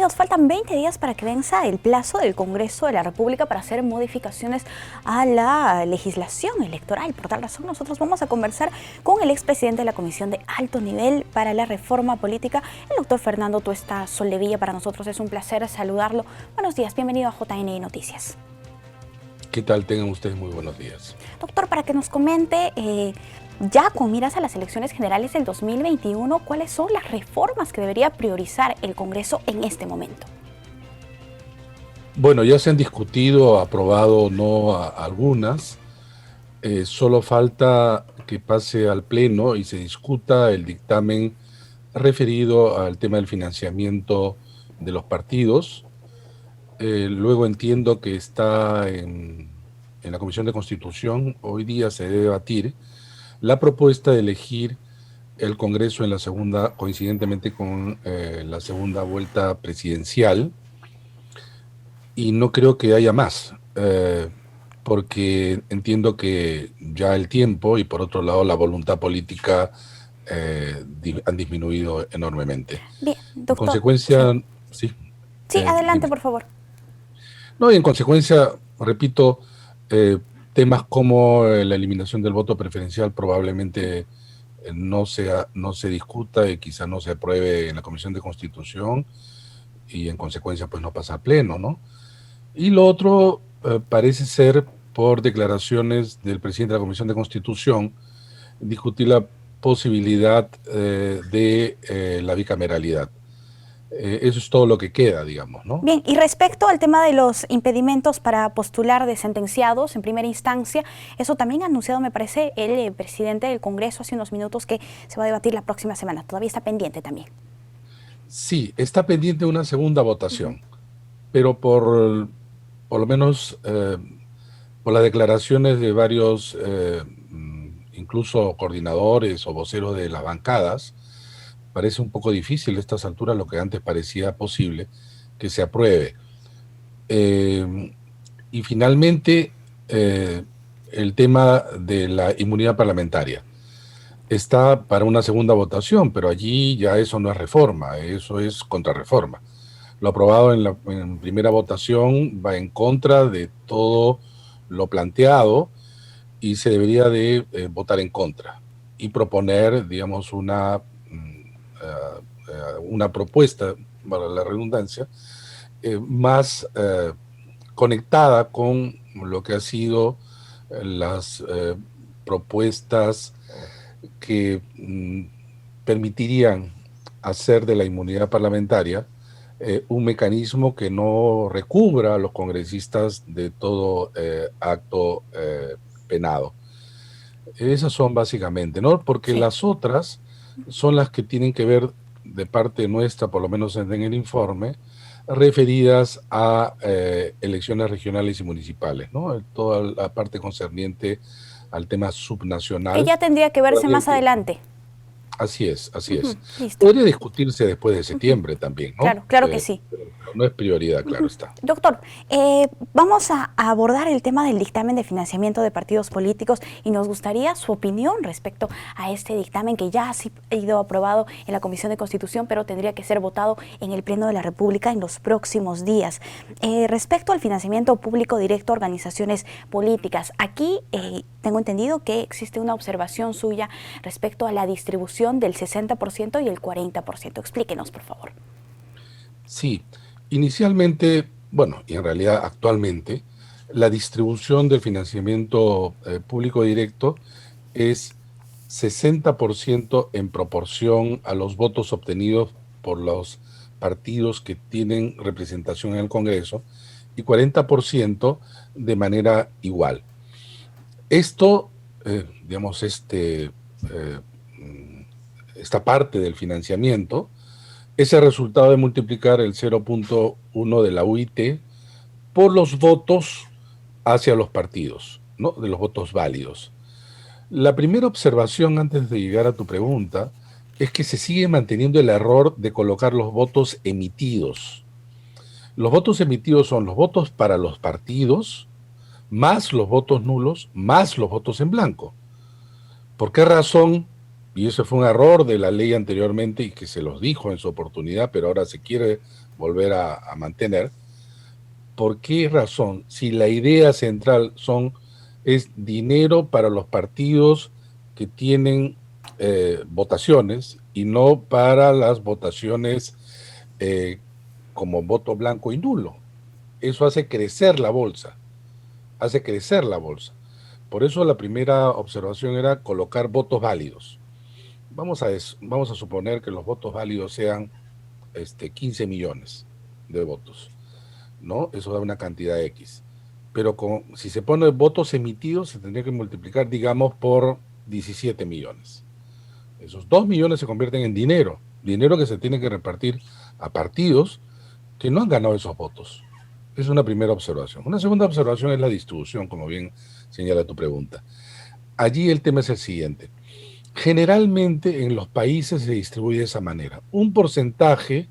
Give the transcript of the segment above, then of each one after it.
compañeros, faltan 20 días para que venza el plazo del Congreso de la República para hacer modificaciones a la legislación electoral. Por tal razón, nosotros vamos a conversar con el expresidente de la Comisión de Alto Nivel para la Reforma Política, el doctor Fernando Tuesta Soldevilla. Para nosotros es un placer saludarlo. Buenos días, bienvenido a JN Noticias. ¿Qué tal? Tengan ustedes muy buenos días. Doctor, para que nos comente, ya con miras a las elecciones generales del 2021, ¿cuáles son las reformas que debería priorizar el Congreso en este momento? Bueno, ya se han discutido, aprobado o no algunas. Solo falta que pase al Pleno y se discuta el dictamen referido al tema del financiamiento de los partidos. Luego entiendo que está en la Comisión de Constitución. Hoy día se debe debatir la propuesta de elegir el Congreso en la segunda, coincidentemente con la segunda vuelta presidencial, y no creo que haya más, porque entiendo que ya el tiempo y por otro lado la voluntad política han disminuido enormemente. Bien, doctor. En consecuencia, sí. Sí, adelante, por favor. No, y en consecuencia, repito, temas como la eliminación del voto preferencial probablemente no se discuta y quizá no se apruebe en la Comisión de Constitución y en consecuencia pues no pasa a pleno, ¿no? Y lo otro parece ser, por declaraciones del presidente de la Comisión de Constitución, discutir la posibilidad de la bicameralidad. Eso es todo lo que queda, digamos, ¿no? Bien, y respecto al tema de los impedimentos para postular de sentenciados en primera instancia, eso también ha anunciado, me parece, el presidente del Congreso hace unos minutos, que se va a debatir la próxima semana. Todavía está pendiente también. Sí, está pendiente una segunda votación, pero por lo menos por las declaraciones de varios, incluso coordinadores o voceros de las bancadas, parece un poco difícil a estas alturas, lo que antes parecía posible, que se apruebe. Y finalmente, el tema de la inmunidad parlamentaria. Está para una segunda votación, pero allí ya eso no es reforma, eso es contrarreforma. Lo aprobado en primera votación va en contra de todo lo planteado y se debería de votar en contra y proponer, digamos, una propuesta, para la redundancia, más conectada con lo que ha sido las propuestas que permitirían hacer de la inmunidad parlamentaria un mecanismo que no recubra a los congresistas de todo acto penado. Esas son básicamente, ¿no? Porque sí, las otras son las que tienen que ver, de parte nuestra, por lo menos en el informe, referidas a elecciones regionales y municipales, ¿no? Toda la parte concerniente al tema subnacional. Ella tendría que verse más adelante. Así es, así es. Podría discutirse después de septiembre también, ¿no? Claro, claro que sí. Pero no es prioridad, claro está. Doctor, vamos a abordar el tema del dictamen de financiamiento de partidos políticos y nos gustaría su opinión respecto a este dictamen que ya ha sido aprobado en la Comisión de Constitución, pero tendría que ser votado en el Pleno de la República en los próximos días. Respecto al financiamiento público directo a organizaciones políticas, aquí tengo entendido que existe una observación suya respecto a la distribución del 60% y el 40%. Explíquenos, por favor. Sí, inicialmente, bueno, y en realidad actualmente, la distribución del financiamiento público directo es 60% en proporción a los votos obtenidos por los partidos que tienen representación en el Congreso y 40% de manera igual. Esto, digamos, esta parte del financiamiento es el resultado de multiplicar el 0.1 de la UIT por los votos hacia los partidos, ¿no? De los votos válidos. La primera observación, antes de llegar a tu pregunta, es que se sigue manteniendo el error de colocar los votos emitidos. Los votos emitidos son los votos para los partidos, más los votos nulos, más los votos en blanco. ¿Por qué razón Y eso fue un error de la ley anteriormente y que se los dijo en su oportunidad, pero ahora se quiere volver a mantener. ¿Por qué razón? Si la idea central es dinero para los partidos que tienen votaciones y no para las votaciones eh, como voto blanco y nulo. Eso hace crecer la bolsa, hace crecer la bolsa. Por eso la primera observación era colocar votos válidos. Vamos a suponer que los votos válidos sean 15 millones de votos, ¿no? Eso da una cantidad X. Pero si se pone votos emitidos, se tendría que multiplicar, digamos, por 17 millones. Esos 2 millones se convierten en dinero, dinero que se tiene que repartir a partidos que no han ganado esos votos. Es una primera observación. Una segunda observación es la distribución, como bien señala tu pregunta. Allí el tema es el siguiente. Generalmente en los países se distribuye de esa manera. Un porcentaje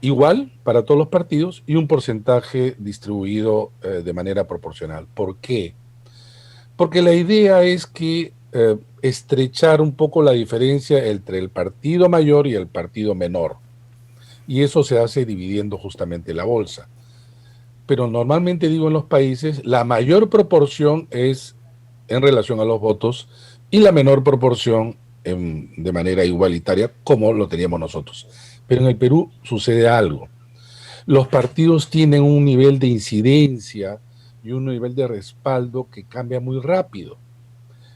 igual para todos los partidos y un porcentaje distribuido de manera proporcional. ¿Por qué? Porque la idea es que estrechar un poco la diferencia entre el partido mayor y el partido menor. Y eso se hace dividiendo justamente la bolsa. Pero normalmente digo en los países, la mayor proporción es en relación a los votos y la menor proporción de manera igualitaria, como lo teníamos nosotros. Pero en el Perú sucede algo. Los partidos tienen un nivel de incidencia y un nivel de respaldo que cambia muy rápido.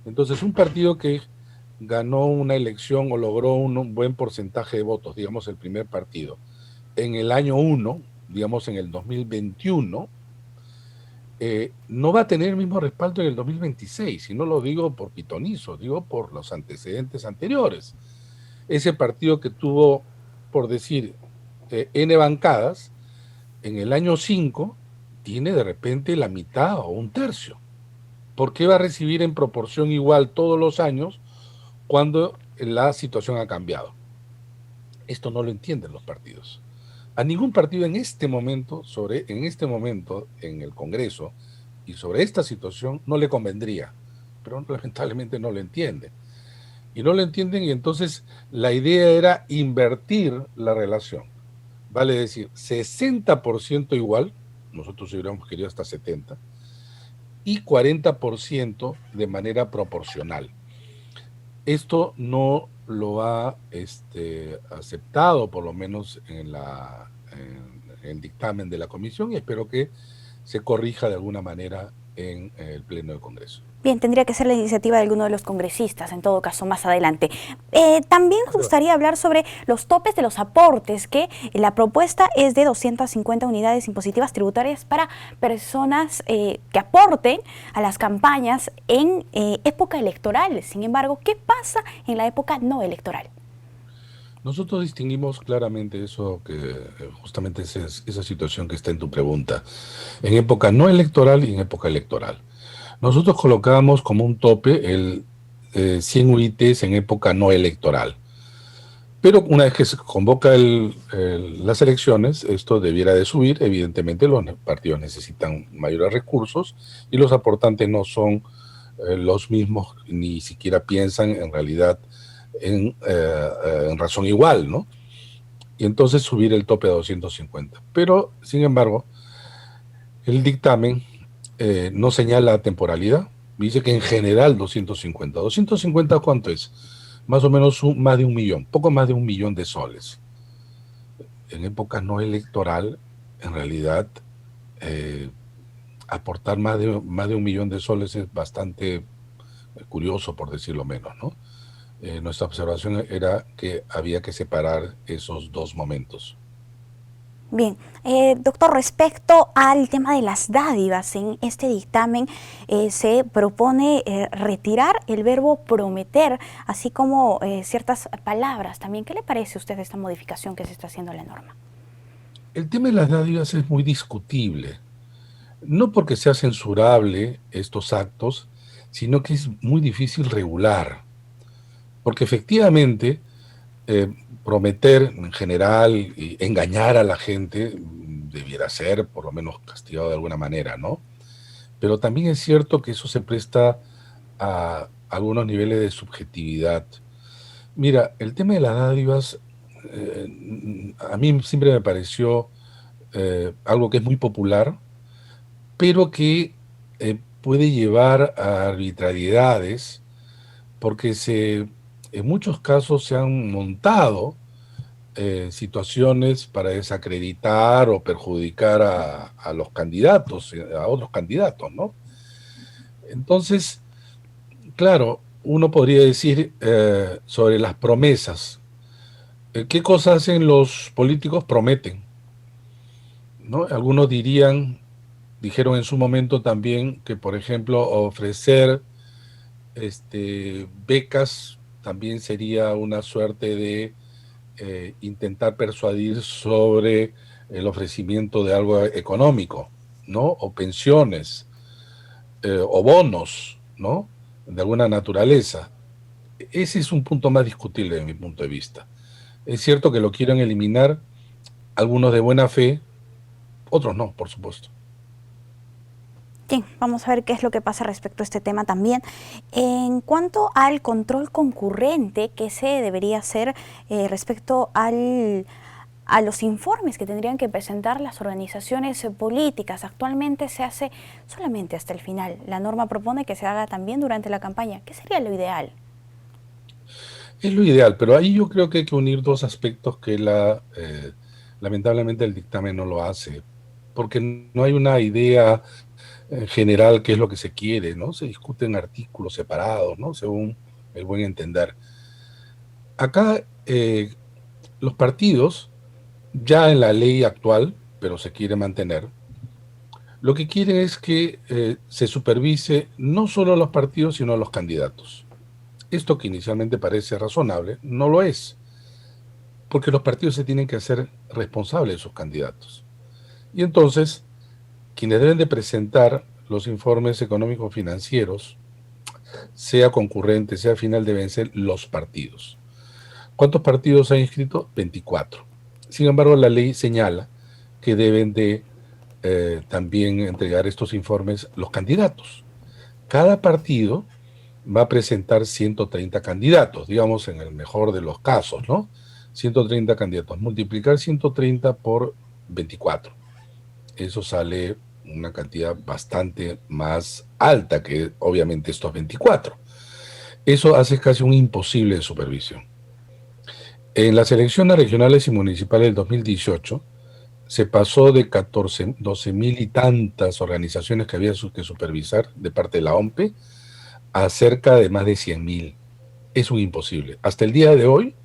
Entonces, un partido que ganó una elección o logró un buen porcentaje de votos, digamos el primer partido, en el año 1, digamos en el 2021, no va a tener el mismo respaldo en el 2026, y no lo digo por pitonizo, digo por los antecedentes anteriores. Ese partido que tuvo, por decir, N bancadas, en el año 5 tiene de repente la mitad o un tercio. ¿Por qué va a recibir en proporción igual todos los años cuando la situación ha cambiado? Esto no lo entienden los partidos. A ningún partido en este momento, en el Congreso, y sobre esta situación no le convendría, pero lamentablemente no lo entienden. Y no lo entienden, y entonces la idea era invertir la relación. Vale decir, 60% igual, nosotros hubiéramos querido hasta 70%, y 40% de manera proporcional. Esto no lo ha aceptado, por lo menos en el dictamen de la comisión, y espero que se corrija de alguna manera en el Pleno del Congreso. Bien, tendría que ser la iniciativa de alguno de los congresistas, en todo caso, más adelante. También nos gustaría hablar sobre los topes de los aportes, que la propuesta es de 250 unidades impositivas tributarias para personas que aporten a las campañas en época electoral. Sin embargo, ¿qué pasa en la época no electoral? Nosotros distinguimos claramente eso, que justamente esa situación que está en tu pregunta, en época no electoral y en época electoral. Nosotros colocamos como un tope el 100 UITs en época no electoral. Pero una vez que se convoca las elecciones, esto debiera de subir. Evidentemente los partidos necesitan mayores recursos y los aportantes no son los mismos, ni siquiera piensan en realidad en razón igual, ¿no? Y entonces subir el tope a 250. Pero, sin embargo, el dictamen no señala temporalidad. Dice que en general 250. ¿250 cuánto es? Más o menos más de 1 millón, poco más de 1 millón de soles. En época no electoral, en realidad, aportar más de 1 millón de soles es bastante curioso, por decirlo menos, ¿no? Nuestra observación era que había que separar esos dos momentos. Bien, doctor, respecto al tema de las dádivas, en este dictamen se propone retirar el verbo prometer, así como ciertas palabras también. ¿Qué le parece a usted esta modificación que se está haciendo a la norma? El tema de las dádivas es muy discutible, no porque sea censurable estos actos, sino que es muy difícil regular, porque efectivamente prometer en general y engañar a la gente debiera ser por lo menos castigado de alguna manera, ¿no? Pero también es cierto que eso se presta a algunos niveles de subjetividad. Mira, el tema de las dádivas, a mí siempre me pareció algo que es muy popular, pero que puede llevar a arbitrariedades, porque en muchos casos se han montado situaciones para desacreditar o perjudicar a los candidatos, a otros candidatos, ¿no? Entonces, claro, uno podría decir sobre las promesas. ¿Qué cosas hacen los políticos? Prometen, ¿no? Algunos dijeron en su momento también que, por ejemplo, ofrecer becas también sería una suerte de intentar persuadir sobre el ofrecimiento de algo económico, ¿no? O pensiones, o bonos, ¿no? De alguna naturaleza. Ese es un punto más discutible desde mi punto de vista. Es cierto que lo quieren eliminar algunos de buena fe, otros no, por supuesto. Sí, vamos a ver qué es lo que pasa respecto a este tema también. En cuanto al control concurrente que se debería hacer respecto a los informes que tendrían que presentar las organizaciones políticas, actualmente se hace solamente hasta el final. La norma propone que se haga también durante la campaña. ¿Qué sería lo ideal? Es lo ideal, pero ahí yo creo que hay que unir dos aspectos que lamentablemente el dictamen no lo hace, porque no hay una idea general qué es lo que se quiere, ¿no? Se discuten artículos separados, ¿no? Según el buen entender. Acá los partidos, ya en la ley actual, pero se quiere mantener, lo que quieren es que se supervise no solo a los partidos, sino a los candidatos. Esto que inicialmente parece razonable, no lo es, porque los partidos se tienen que hacer responsables de sus candidatos. Y entonces, quienes deben de presentar los informes económicos financieros, sea concurrente, sea final, deben ser los partidos. ¿Cuántos partidos han inscrito? 24. Sin embargo, la ley señala que deben de también entregar estos informes los candidatos. Cada partido va a presentar 130 candidatos, digamos en el mejor de los casos, ¿no? 130 candidatos. Multiplicar 130 por 24. Eso sale una cantidad bastante más alta que obviamente estos 24. Eso hace casi un imposible de supervisión. En las elecciones regionales y municipales del 2018 se pasó de 14, 12.000 y tantas organizaciones que había que supervisar de parte de la OMPE a cerca de más de 100.000. Es un imposible. Hasta el día de hoy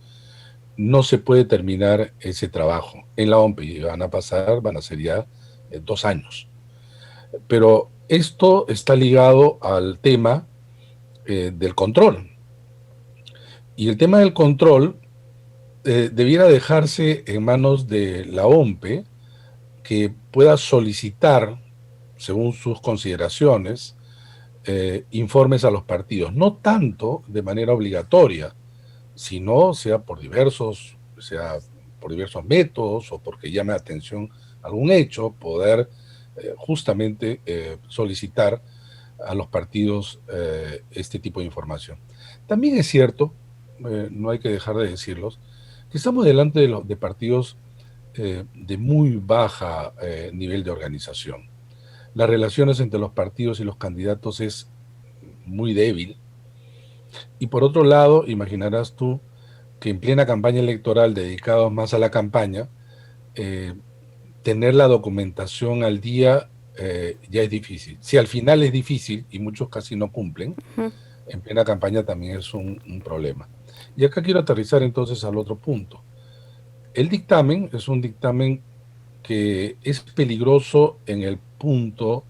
no se puede terminar ese trabajo en la OMPE y van a ser ya 2 años. Pero esto está ligado al tema del control. Y el tema del control debiera dejarse en manos de la OMPE, que pueda solicitar, según sus consideraciones, informes a los partidos, no tanto de manera obligatoria, sino sea por diversos métodos o porque llame la atención algún hecho, poder justamente solicitar a los partidos este tipo de información. También es cierto, no hay que dejar de decirlos, que estamos delante de partidos de muy baja nivel de organización. Las relaciones entre los partidos y los candidatos es muy débil. Y por otro lado, imaginarás tú que en plena campaña electoral, dedicados más a la campaña, eh, tener la documentación al día ya es difícil. Si al final es difícil y muchos casi no cumplen, en plena campaña también es un problema. Y acá quiero aterrizar entonces al otro punto. El dictamen es un dictamen que es peligroso en el punto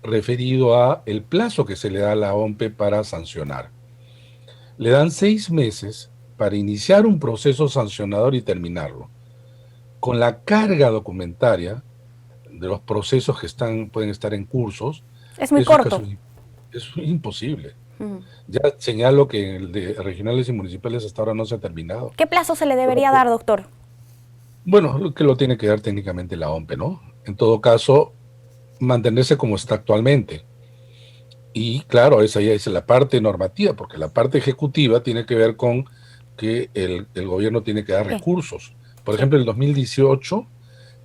referido a el plazo que se le da a la OMPE para sancionar. Le dan 6 meses para iniciar un proceso sancionador y terminarlo. Con la carga documentaria de los procesos que pueden estar en cursos, Es muy eso corto. es imposible. Ya señalo que el de regionales y municipales hasta ahora no se ha terminado. ¿Qué plazo se le debería dar, doctor? Bueno, que lo tiene que dar técnicamente la OMPE, ¿no? En todo caso, mantenerse como está actualmente Y claro, esa ya es la parte normativa, porque la parte ejecutiva tiene que ver con que el gobierno tiene que dar Sí, recursos. Por sí, ejemplo, en el 2018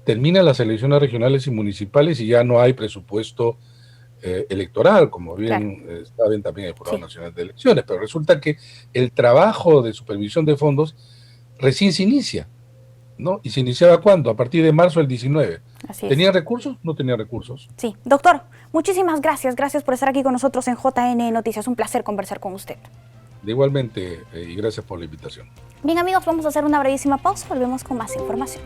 terminan las elecciones regionales y municipales y ya no hay presupuesto electoral, como claro, bien saben también el Jurado sí, Nacional de Elecciones, pero resulta que el trabajo de supervisión de fondos recién se inicia, ¿no? ¿Y se iniciaba cuándo? A partir de marzo del 19. así es. ¿Tenía recursos? No tenía recursos. Sí, doctor, muchísimas gracias. Gracias por estar aquí con nosotros en JN Noticias. Un placer conversar con usted. Igualmente, y gracias por la invitación. Bien amigos, vamos a hacer una brevísima pausa. Volvemos con más información.